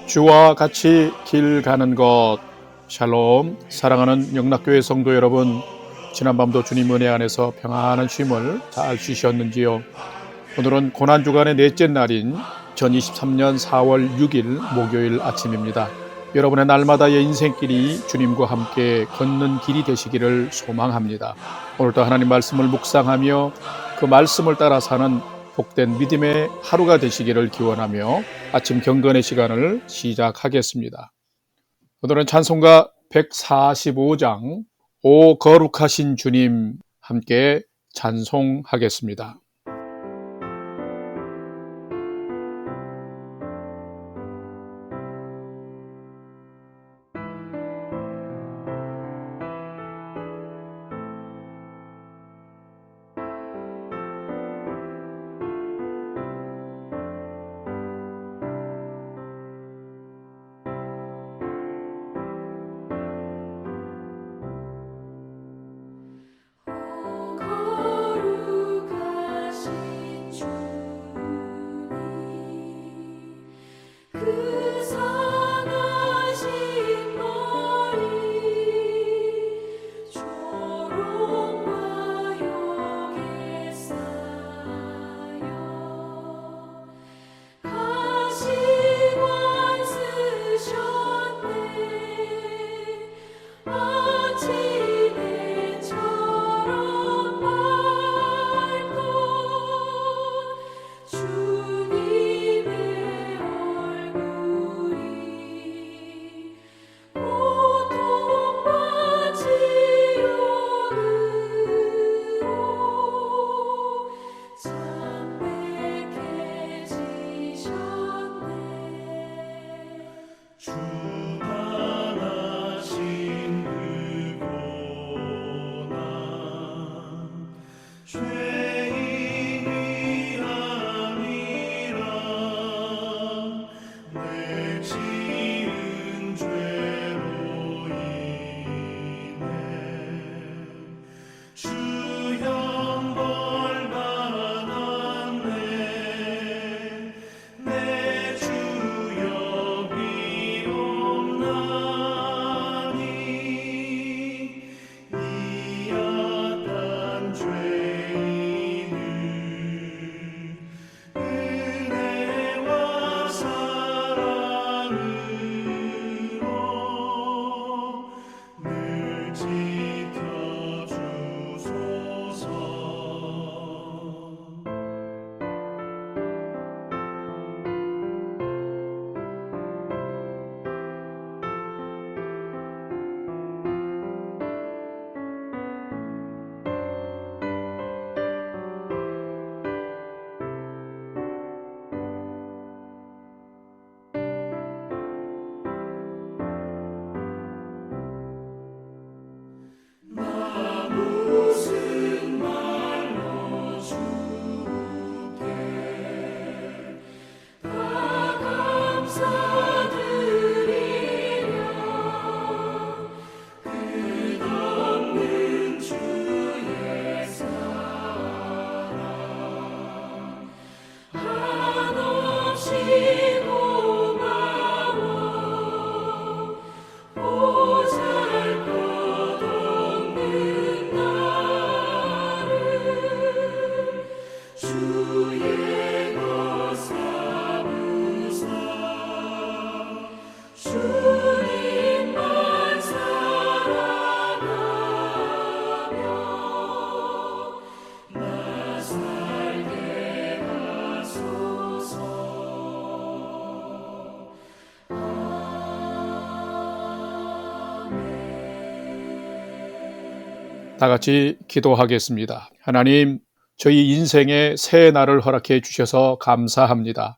주와 같이 길 가는 것. 샬롬. 사랑하는 영락교회 성도 여러분, 지난밤도 주님 은혜 안에서 평안한 쉼을 잘 쉬셨는지요? 오늘은 고난주간의 넷째 날인 2023년 4월 6일 목요일 아침입니다. 여러분의 날마다의 인생길이 주님과 함께 걷는 길이 되시기를 소망합니다. 오늘도 하나님 말씀을 묵상하며 그 말씀을 따라 사는 복된 믿음의 하루가 되시기를 기원하며 아침 경건의 시간을 시작하겠습니다. 오늘은 찬송가 145장 오 거룩하신 주님 함께 찬송하겠습니다. 다 같이 기도하겠습니다. 하나님, 저희 인생의 새 날을 허락해 주셔서 감사합니다.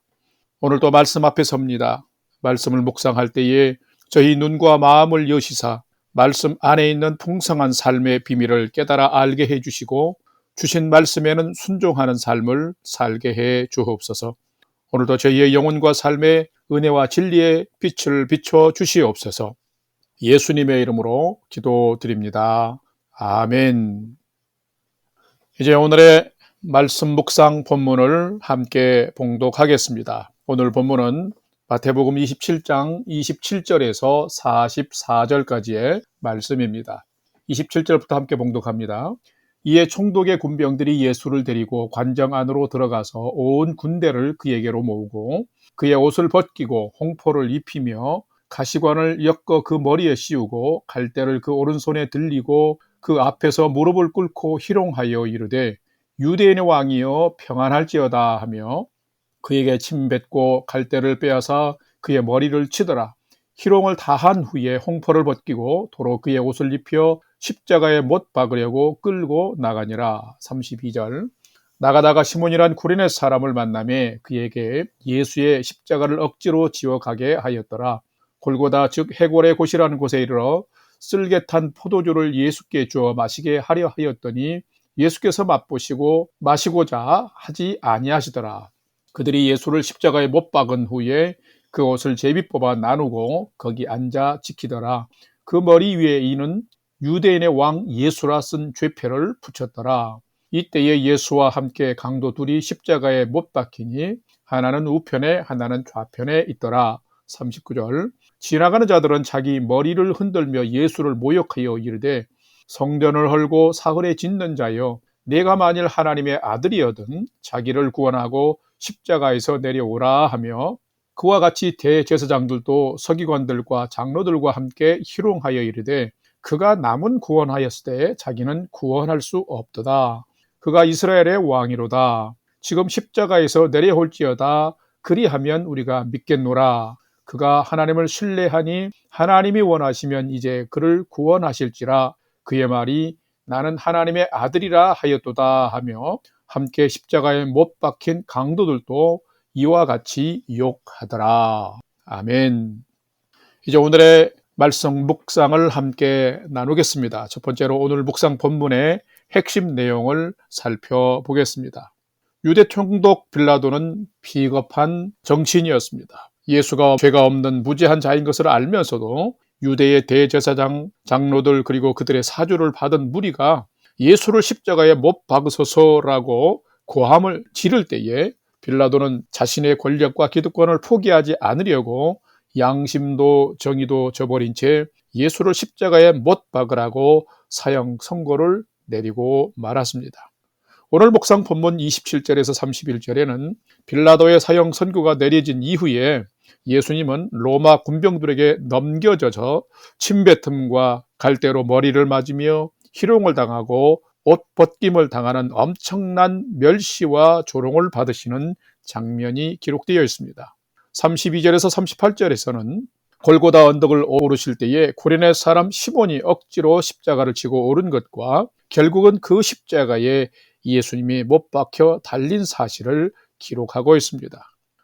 오늘도 말씀 앞에 섭니다. 말씀을 묵상할 때에 저희 눈과 마음을 여시사 말씀 안에 있는 풍성한 삶의 비밀을 깨달아 알게 해 주시고 주신 말씀에는 순종하는 삶을 살게 해 주옵소서. 오늘도 저희의 영혼과 삶의 은혜와 진리의 빛을 비춰 주시옵소서. 예수님의 이름으로 기도드립니다. 아멘. 이제 오늘의 말씀 묵상 본문을 함께 봉독하겠습니다. 오늘 본문은 마태복음 27장 27절에서 44절까지의 말씀입니다. 27절부터 함께 봉독합니다. 이에 총독의 군병들이 예수를 데리고 관정 안으로 들어가서 온 군대를 그에게로 모으고 그의 옷을 벗기고 홍포를 입히며 가시관을 엮어 그 머리에 씌우고 갈대를 그 오른손에 들리고 그 앞에서 무릎을 꿇고 희롱하여 이르되 유대인의 왕이여 평안할지어다 하며 그에게 침뱉고 갈대를 빼앗아 그의 머리를 치더라. 희롱을 다한 후에 홍포를 벗기고 도로 그의 옷을 입혀 십자가에 못 박으려고 끌고 나가니라. 32절. 나가다가 시몬이란 구레네 사람을 만나매 그에게 예수의 십자가를 억지로 지어가게 하였더라. 골고다 즉 해골의 곳이라는 곳에 이르러 쓸개 탄 포도주를 예수께 주어 마시게 하려 하였더니 예수께서 맛보시고 마시고자 하지 아니하시더라. 그들이 예수를 십자가에 못 박은 후에 그 옷을 제비 뽑아 나누고 거기 앉아 지키더라. 그 머리 위에 이는 유대인의 왕 예수라 쓴 죄패를 붙였더라. 이때에 예수와 함께 강도 둘이 십자가에 못 박히니 하나는 우편에 하나는 좌편에 있더라. 39절. 지나가는 자들은 자기 머리를 흔들며 예수를 모욕하여 이르되 성전을 헐고 사흘에 짓는 자여 내가 만일 하나님의 아들이어든 자기를 구원하고 십자가에서 내려오라 하며 그와 같이 대제사장들도 서기관들과 장로들과 함께 희롱하여 이르되 그가 남은 구원하였을 때 자기는 구원할 수 없도다. 그가 이스라엘의 왕이로다. 지금 십자가에서 내려올지어다. 그리하면 우리가 믿겠노라. 그가 하나님을 신뢰하니 하나님이 원하시면 이제 그를 구원하실지라. 그의 말이 나는 하나님의 아들이라 하였도다 하며 함께 십자가에 못 박힌 강도들도 이와 같이 욕하더라. 아멘. 이제 오늘의 말씀 묵상을 함께 나누겠습니다. 첫 번째로 오늘 묵상 본문의 핵심 내용을 살펴보겠습니다. 유대 총독 빌라도는 비겁한 정치인이었습니다. 예수가 죄가 없는 무죄한 자인 것을 알면서도 유대의 대제사장, 장로들 그리고 그들의 사주를 받은 무리가 예수를 십자가에 못 박으소서라고 고함을 지를 때에 빌라도는 자신의 권력과 기득권을 포기하지 않으려고 양심도 정의도 저버린 채 예수를 십자가에 못 박으라고 사형 선고를 내리고 말았습니다. 오늘 묵상 본문 27절에서 31절에는 빌라도의 사형 선고가 내려진 이후에 예수님은 로마 군병들에게 넘겨져서 침뱉음과 갈대로 머리를 맞으며 희롱을 당하고 옷 벗김을 당하는 엄청난 멸시와 조롱을 받으시는 장면이 기록되어 있습니다. 32절에서 38절에서는 골고다 언덕을 오르실 때에 구레네 사람 시몬이 억지로 십자가를 지고 오른 것과 결국은 그 십자가에 예수님이 못 박혀 달린 사실을 기록하고 있습니다.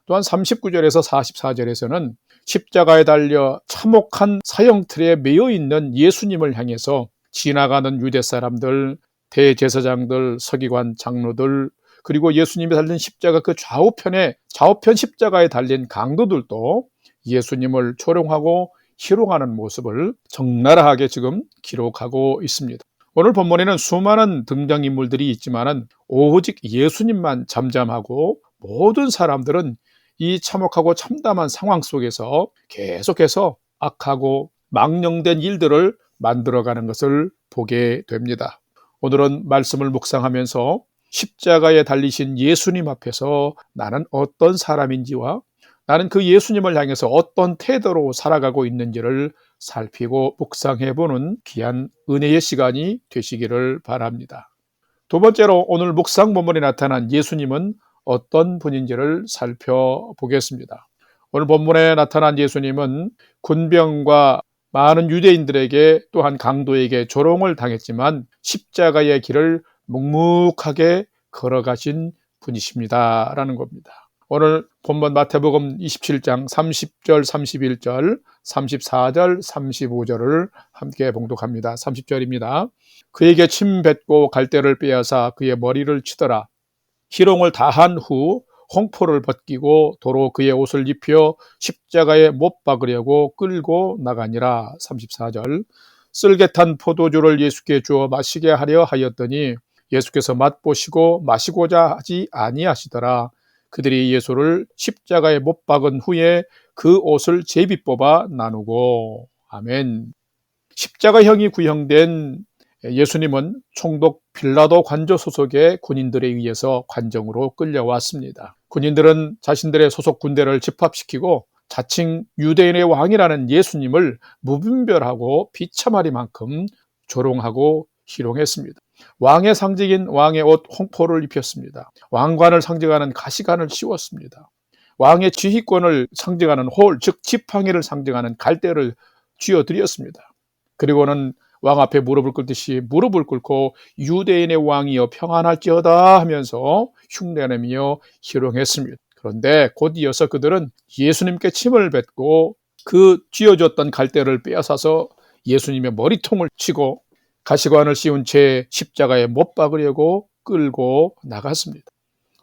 또한 39절에서 44절에서는 십자가에 달려 참혹한 사형틀에 매여 있는 예수님을 향해서 지나가는 유대 사람들, 대제사장들, 서기관, 장로들 그리고 예수님이 달린 십자가 그 좌우편 십자가에 달린 강도들도 예수님을 조롱하고 희롱하는 모습을 적나라하게 지금 기록하고 있습니다. 오늘 본문에는 수많은 등장인물들이 있지만 오직 예수님만 잠잠하고 모든 사람들은 이 참혹하고 참담한 상황 속에서 계속해서 악하고 망령된 일들을 만들어가는 것을 보게 됩니다. 오늘은 말씀을 묵상하면서 십자가에 달리신 예수님 앞에서 나는 어떤 사람인지와 나는 그 예수님을 향해서 어떤 태도로 살아가고 있는지를 살피고 묵상해보는 귀한 은혜의 시간이 되시기를 바랍니다. 두 번째로 오늘 묵상 본문에 나타난 예수님은 어떤 분인지를 살펴보겠습니다. 오늘 본문에 나타난 예수님은 군병과 많은 유대인들에게 또한 강도에게 조롱을 당했지만 십자가의 길을 묵묵하게 걸어가신 분이십니다 라는 겁니다. 오늘 본문 마태복음 27장 30절, 31절, 34절, 35절을 함께 봉독합니다. 30절입니다. 그에게 침뱉고 갈대를 빼앗아 그의 머리를 치더라. 희롱을 다한 후 홍포를 벗기고 도로 그의 옷을 입혀 십자가에 못 박으려고 끌고 나가니라. 34절. 쓸개 탄 포도주를 예수께 주어 마시게 하려 하였더니 예수께서 맛보시고 마시고자 하지 아니하시더라. 그들이 예수를 십자가에 못 박은 후에 그 옷을 제비 뽑아 나누고. 아멘. 십자가형이 구형된 예수님은 총독 빌라도 관저 소속의 군인들에 의해서 관정으로 끌려왔습니다. 군인들은 자신들의 소속 군대를 집합시키고 자칭 유대인의 왕이라는 예수님을 무분별하고 비참하리만큼 조롱하고 희롱했습니다. 왕의 상징인 왕의 옷 홍포를 입혔습니다. 왕관을 상징하는 가시관을 씌웠습니다. 왕의 지휘권을 상징하는 홀, 즉 지팡이를 상징하는 갈대를 쥐어드렸습니다. 그리고는 왕 앞에 무릎을 꿇듯이 무릎을 꿇고 유대인의 왕이여 평안할지어다 하면서 흉내내며 희롱했습니다. 그런데 곧 이어서 그들은 예수님께 침을 뱉고 그 쥐어줬던 갈대를 빼앗아서 예수님의 머리통을 치고 가시관을 씌운 채 십자가에 못 박으려고 끌고 나갔습니다.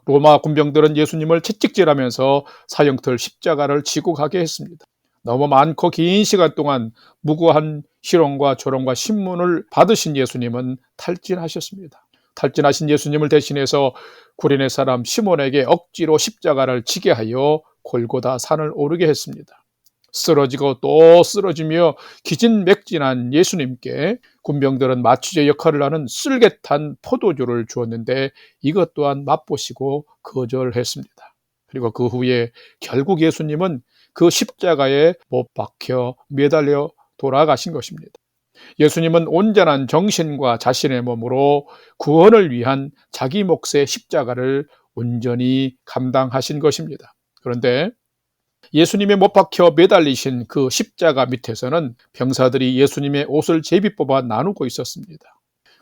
로마 군병들은 예수님을 채찍질하면서 사형틀 십자가를 지고 가게 했습니다. 너무 많고 긴 시간 동안 무고한 희롱과 조롱과 신문을 받으신 예수님은 탈진하셨습니다. 탈진하신 예수님을 대신해서 구레네 사람 시몬에게 억지로 십자가를 지게 하여 골고다 산을 오르게 했습니다. 쓰러지고 또 쓰러지며 기진맥진한 예수님께 군병들은 마취제 역할을 하는 쓸개탄 포도주를 주었는데 이것 또한 맛보시고 거절했습니다. 그리고 그 후에 결국 예수님은 그 십자가에 못 박혀 매달려 돌아가신 것입니다. 예수님은 온전한 정신과 자신의 몸으로 구원을 위한 자기 몫의 십자가를 온전히 감당하신 것입니다. 그런데 예수님의 못 박혀 매달리신 그 십자가 밑에서는 병사들이 예수님의 옷을 제비 뽑아 나누고 있었습니다.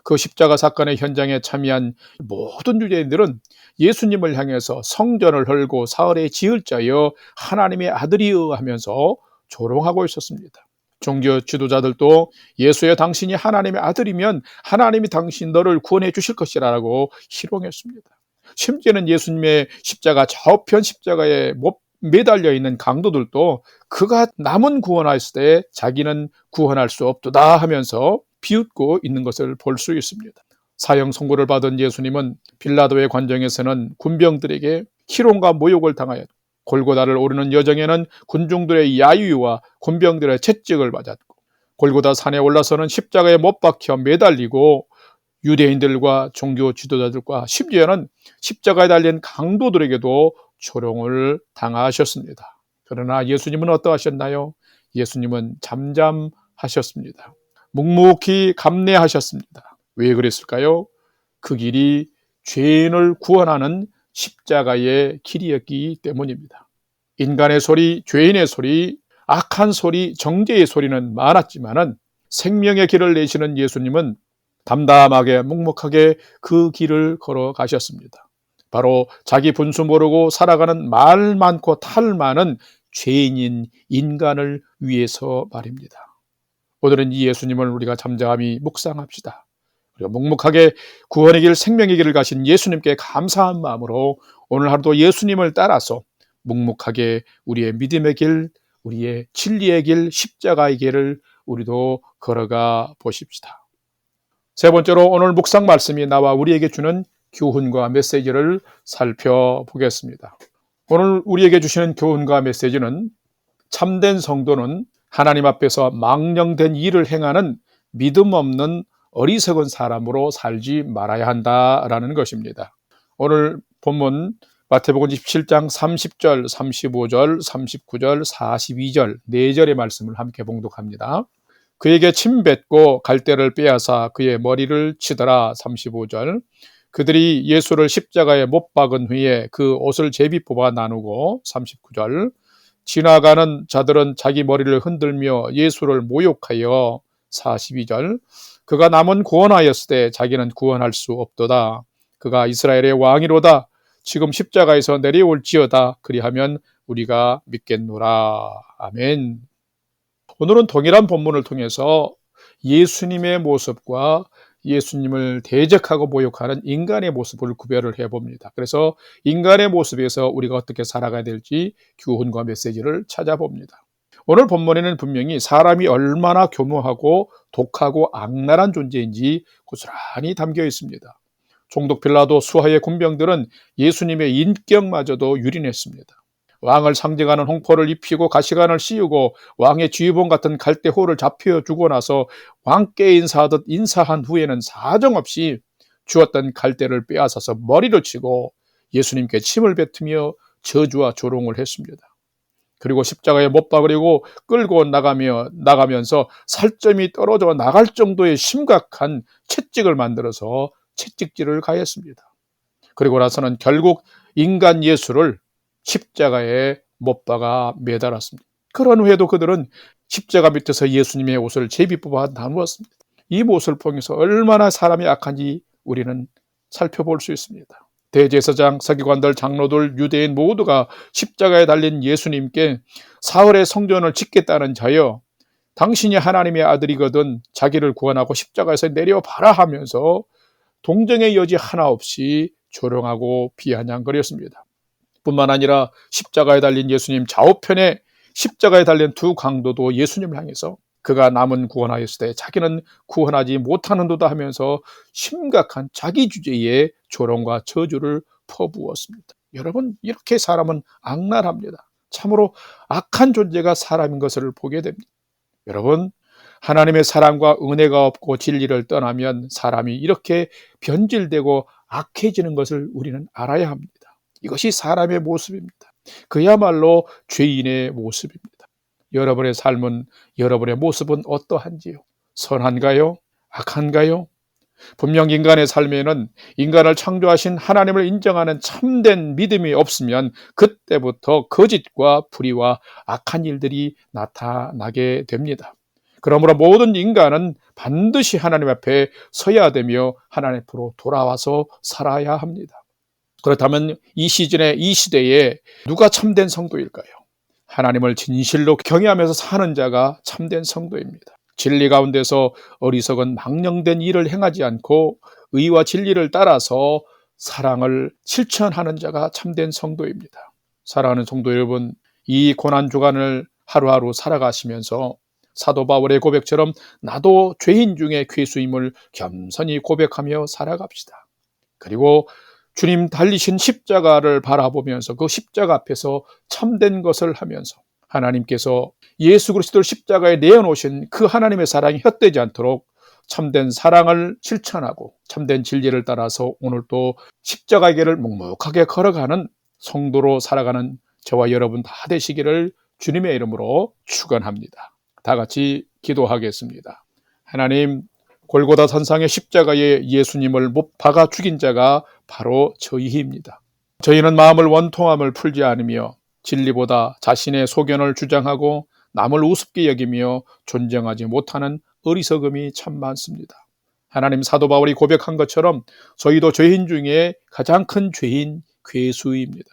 그 십자가 사건의 현장에 참여한 모든 유대인들은 예수님을 향해서 성전을 헐고 사흘에 지을 자여 하나님의 아들이여 하면서 조롱하고 있었습니다. 종교 지도자들도 예수여 당신이 하나님의 아들이면 하나님이 당신 너를 구원해 주실 것이라고 희롱했습니다. 심지어는 예수님의 십자가 좌우편 십자가에 못 매달려 있는 강도들도 그가 남은 구원하였을 때 자기는 구원할 수 없도다 하면서 비웃고 있는 것을 볼 수 있습니다. 사형 선고를 받은 예수님은 빌라도의 관정에서는 군병들에게 희롱과 모욕을 당하였고 골고다를 오르는 여정에는 군중들의 야유와 군병들의 채찍을 맞았고 골고다 산에 올라서는 십자가에 못 박혀 매달리고 유대인들과 종교 지도자들과 심지어는 십자가에 달린 강도들에게도 조롱을 당하셨습니다. 그러나 예수님은 어떠하셨나요? 예수님은 잠잠하셨습니다. 묵묵히 감내하셨습니다. 왜 그랬을까요? 그 길이 죄인을 구원하는 십자가의 길이었기 때문입니다. 인간의 소리, 죄인의 소리, 악한 소리, 정죄의 소리는 많았지만은 생명의 길을 내시는 예수님은 담담하게 묵묵하게 그 길을 걸어가셨습니다. 바로 자기 분수 모르고 살아가는 말 많고 탈 많은 죄인인 인간을 위해서 말입니다. 오늘은 이 예수님을 우리가 잠잠히 묵상합시다. 우리가 묵묵하게 구원의 길, 생명의 길을 가신 예수님께 감사한 마음으로 오늘 하루도 예수님을 따라서 묵묵하게 우리의 믿음의 길, 우리의 진리의 길, 십자가의 길을 우리도 걸어가 보십시다. 세 번째로 오늘 묵상 말씀이 나와 우리에게 주는 교훈과 메시지를 살펴보겠습니다. 오늘 우리에게 주시는 교훈과 메시지는 참된 성도는 하나님 앞에서 망령된 일을 행하는 믿음 없는 어리석은 사람으로 살지 말아야 한다라는 것입니다. 오늘 본문 마태복음 27장 30절, 35절, 39절, 42절 4절의 말씀을 함께 봉독합니다. 그에게 침 뱉고 갈대를 빼앗아 그의 머리를 치더라. 35절. 그들이 예수를 십자가에 못 박은 후에 그 옷을 제비 뽑아 나누고. 39절. 지나가는 자들은 자기 머리를 흔들며 예수를 모욕하여. 42절. 그가 남은 구원하였을 때 자기는 구원할 수 없도다. 그가 이스라엘의 왕이로다. 지금 십자가에서 내려올지어다. 그리하면 우리가 믿겠노라. 아멘. 오늘은 동일한 본문을 통해서 예수님의 모습과 예수님을 대적하고 모욕하는 인간의 모습을 구별을 해봅니다. 그래서 인간의 모습에서 우리가 어떻게 살아가야 될지 교훈과 메시지를 찾아봅니다. 오늘 본문에는 분명히 사람이 얼마나 교묘하고 독하고 악랄한 존재인지 고스란히 담겨 있습니다. 총독 빌라도 수하의 군병들은 예수님의 인격마저도 유린했습니다. 왕을 상징하는 홍포를 입히고 가시관을 씌우고 왕의 지휘봉 같은 갈대호를 잡혀주고 나서 왕께 인사하듯 인사한 후에는 사정없이 주었던 갈대를 빼앗아서 머리를 치고 예수님께 침을 뱉으며 저주와 조롱을 했습니다. 그리고 십자가에 못 박으려고 끌고 나가면서 살점이 떨어져 나갈 정도의 심각한 채찍을 만들어서 채찍질을 가했습니다. 그리고 나서는 결국 인간 예수를 십자가에 못 박아 매달았습니다. 그런 후에도 그들은 십자가 밑에서 예수님의 옷을 제비 뽑아 나누었습니다. 이 모습을 통해서 얼마나 사람이 악한지 우리는 살펴볼 수 있습니다. 대제사장, 서기관들, 장로들, 유대인 모두가 십자가에 달린 예수님께 사흘의 성전을 짓겠다는 자여, 당신이 하나님의 아들이거든 자기를 구원하고 십자가에서 내려봐라 하면서 동정의 여지 하나 없이 조롱하고 비아냥거렸습니다. 뿐만 아니라 십자가에 달린 예수님 좌우편에 십자가에 달린 두 강도도 예수님을 향해서 그가 남은 구원하였을 때 자기는 구원하지 못하는도다 하면서 심각한 자기 주제의 조롱과 저주를 퍼부었습니다. 여러분, 이렇게 사람은 악랄합니다. 참으로 악한 존재가 사람인 것을 보게 됩니다. 여러분, 하나님의 사랑과 은혜가 없고 진리를 떠나면 사람이 이렇게 변질되고 악해지는 것을 우리는 알아야 합니다. 이것이 사람의 모습입니다. 그야말로 죄인의 모습입니다. 여러분의 삶은, 여러분의 모습은 어떠한지요? 선한가요? 악한가요? 분명 인간의 삶에는 인간을 창조하신 하나님을 인정하는 참된 믿음이 없으면 그때부터 거짓과 불의와 악한 일들이 나타나게 됩니다. 그러므로 모든 인간은 반드시 하나님 앞에 서야 되며 하나님 앞으로 돌아와서 살아야 합니다. 그렇다면 이 시즌에, 이 시대에 누가 참된 성도일까요? 하나님을 진실로 경외하면서 사는 자가 참된 성도입니다. 진리 가운데서 어리석은 망령된 일을 행하지 않고 의와 진리를 따라서 사랑을 실천하는 자가 참된 성도입니다. 사랑하는 성도 여러분, 이 고난주간을 하루하루 살아가시면서 사도 바울의 고백처럼 나도 죄인 중에 괴수임을 겸손히 고백하며 살아갑시다. 그리고 주님 달리신 십자가를 바라보면서 그 십자가 앞에서 참된 것을 하면서 하나님께서 예수 그리스도를 십자가에 내어놓으신 그 하나님의 사랑이 헛되지 않도록 참된 사랑을 실천하고 참된 진리를 따라서 오늘도 십자가의 길을 묵묵하게 걸어가는 성도로 살아가는 저와 여러분 다 되시기를 주님의 이름으로 축원합니다. 다 같이 기도하겠습니다. 하나님, 골고다 산상의 십자가에 예수님을 못 박아 죽인 자가 바로 저희입니다. 저희는 마음을 원통함을 풀지 않으며 진리보다 자신의 소견을 주장하고 남을 우습게 여기며 존경하지 못하는 어리석음이 참 많습니다. 하나님, 사도 바울이 고백한 것처럼 저희도 죄인 중에 가장 큰 죄인 괴수입니다.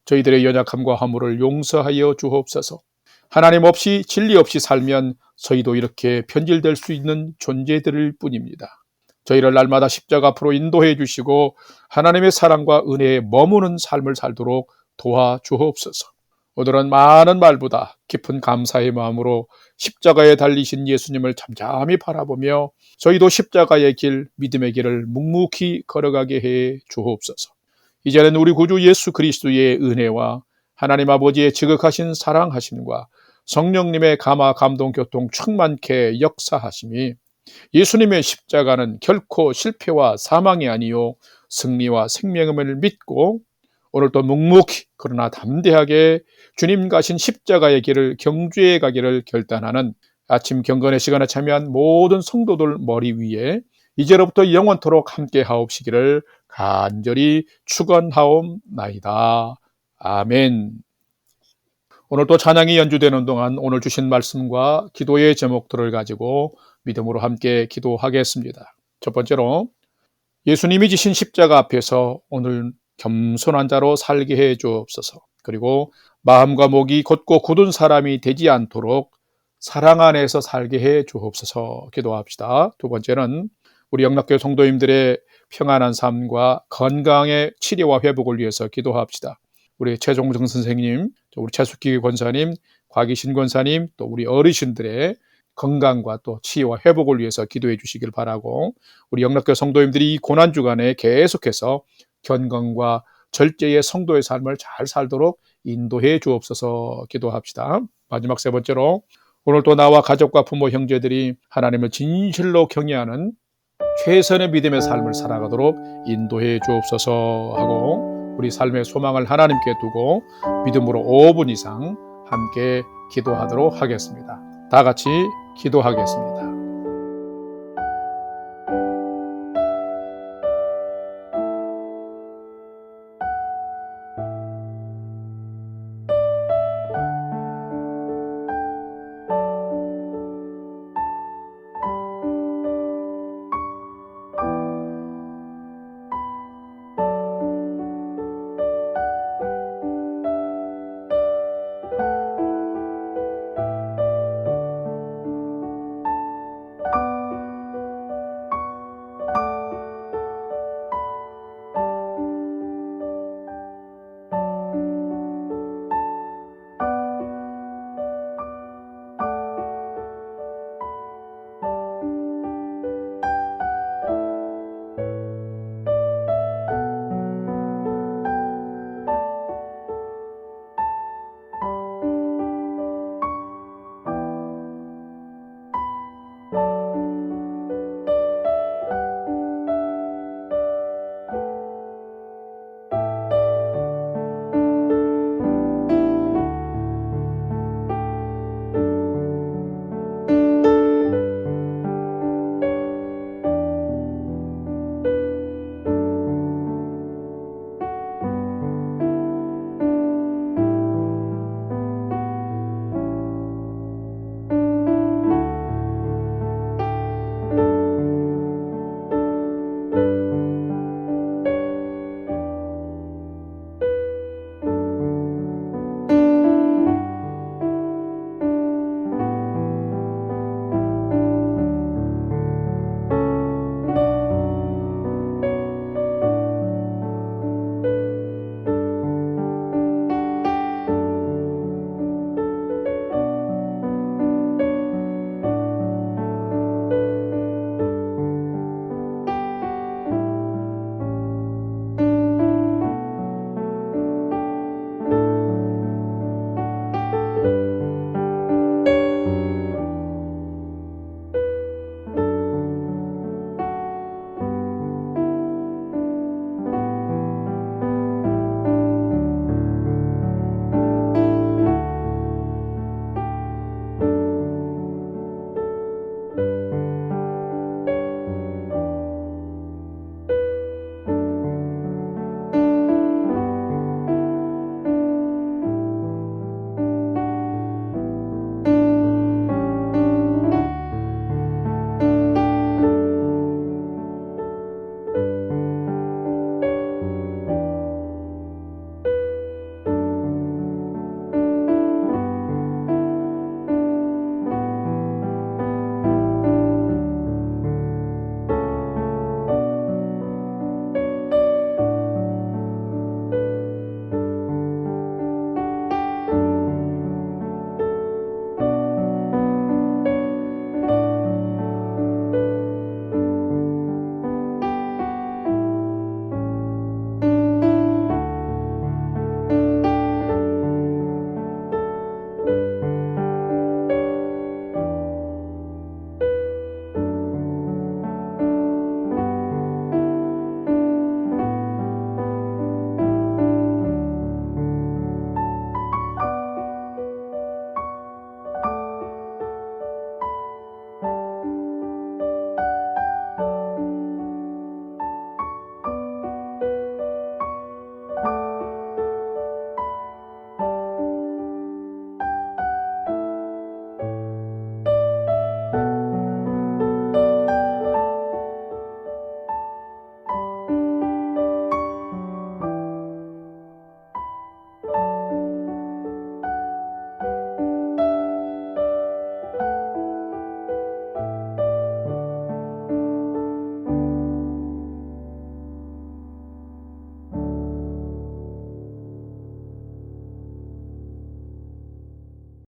저희들의 연약함과 허물을 용서하여 주옵소서. 하나님 없이 진리 없이 살면 저희도 이렇게 변질될 수 있는 존재들일 뿐입니다. 저희를 날마다 십자가 앞으로 인도해 주시고 하나님의 사랑과 은혜에 머무는 삶을 살도록 도와주옵소서. 오늘은 많은 말보다 깊은 감사의 마음으로 십자가에 달리신 예수님을 잠잠히 바라보며 저희도 십자가의 길, 믿음의 길을 묵묵히 걸어가게 해 주옵소서. 이제는 우리 구주 예수 그리스도의 은혜와 하나님 아버지의 지극하신 사랑하심과 성령님의 감화 감동 교통 충만케 역사하심이 예수님의 십자가는 결코 실패와 사망이 아니요 승리와 생명임을 믿고 오늘도 묵묵히 그러나 담대하게 주님 가신 십자가의 길을 경주해 가기를 결단하는 아침 경건의 시간에 참여한 모든 성도들 머리 위에 이제로부터 영원토록 함께 하옵시기를 간절히 축원하옵나이다. 아멘. 오늘 또 찬양이 연주되는 동안 오늘 주신 말씀과 기도의 제목들을 가지고 믿음으로 함께 기도하겠습니다. 첫 번째로, 예수님이 지신 십자가 앞에서 오늘 겸손한 자로 살게 해 주옵소서. 그리고 마음과 목이 곧고 굳은 사람이 되지 않도록 사랑 안에서 살게 해 주옵소서 기도합시다. 두 번째는 우리 영락교회 성도님들의 평안한 삶과 건강의 치료와 회복을 위해서 기도합시다. 우리 최종정 선생님, 우리 최숙기 권사님, 곽이신 권사님, 또 우리 어르신들의 건강과 또 치유와 회복을 위해서 기도해 주시길 바라고, 우리 영락교회 성도님들이 이 고난주간에 계속해서 견건과 절제의 성도의 삶을 잘 살도록 인도해 주옵소서. 기도합시다. 마지막 세 번째로, 오늘도 나와 가족과 부모 형제들이 하나님을 진실로 경외하는 최선의 믿음의 삶을 살아가도록 인도해 주옵소서 하고, 우리 삶의 소망을 하나님께 두고 믿음으로 5분 이상 함께 기도하도록 하겠습니다. 다 같이 기도하겠습니다.